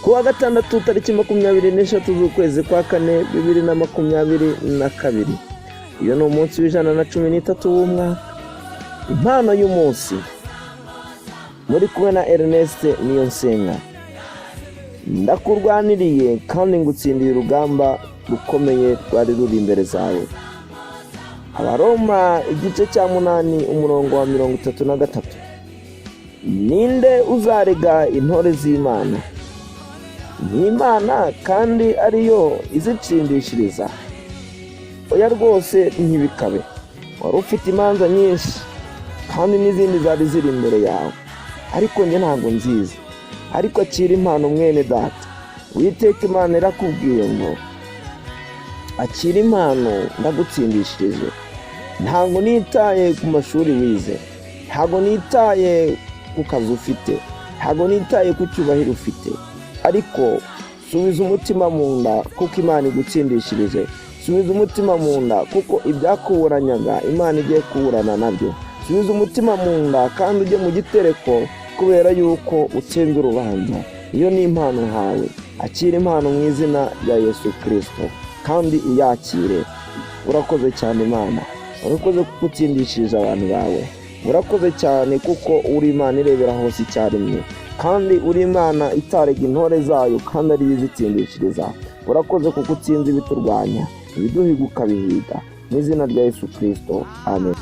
kuwa gatandatu tariki 23 z'ukwezi kwa 4 2022. Iyo ni umunsi w'113 w'umwaka. Impano y'umunsi muri kumwe na Erneste NIYONSENGA. Ndakurwaniriye kandi ngutsindiye urugamba rukomeye rwari ruri imbere zawe. Abaroma igice cya 8 umurongo wa 33. Ninde uzarega intore z'Imana? Ni Imana kandi ariyo izitsindishiriza. Oya rwose ntibikabe. Wari ufite imanza nyinshi kandi n'izindi zari ziri imbere yawe, ariko njye ntabwo nziza. Ariko akira impano mwene data. Uwiteka Imana irakubwiye ngo akira impano ndagutsindishirije. Ntabwo nitaye ku mashuri wize, ntabwo nitaye ku kazi ufite, ntabwo nitaye ku cyubahiro ufite, ariko subiza umutima mu nda kuko Imana igutsindishirije. Subiza umutima mu nda kuko ibyakuburanyaga Imana igiye kuburana nabyo. Subiza umutima mu nda kandi ujye mu gitereko kubera yuko utsinze urubanza. Iyo ni impano hawe. Akira impano mu izina rya Yesu Kristo kandi uyakire. Urakoze cyane Imana, urakoze kuko utsindishije abantu bawe. Urakoze cyane kuko uri Imana irebera hose icyarimwe, kandi uri Imana itarega intore zayo kandi ari izitsindishiriza. Urakoze kuko utsinze ibiturwanya, ibiduhiga ukabihiga. Mu izina rya Yesu Kristo, amen.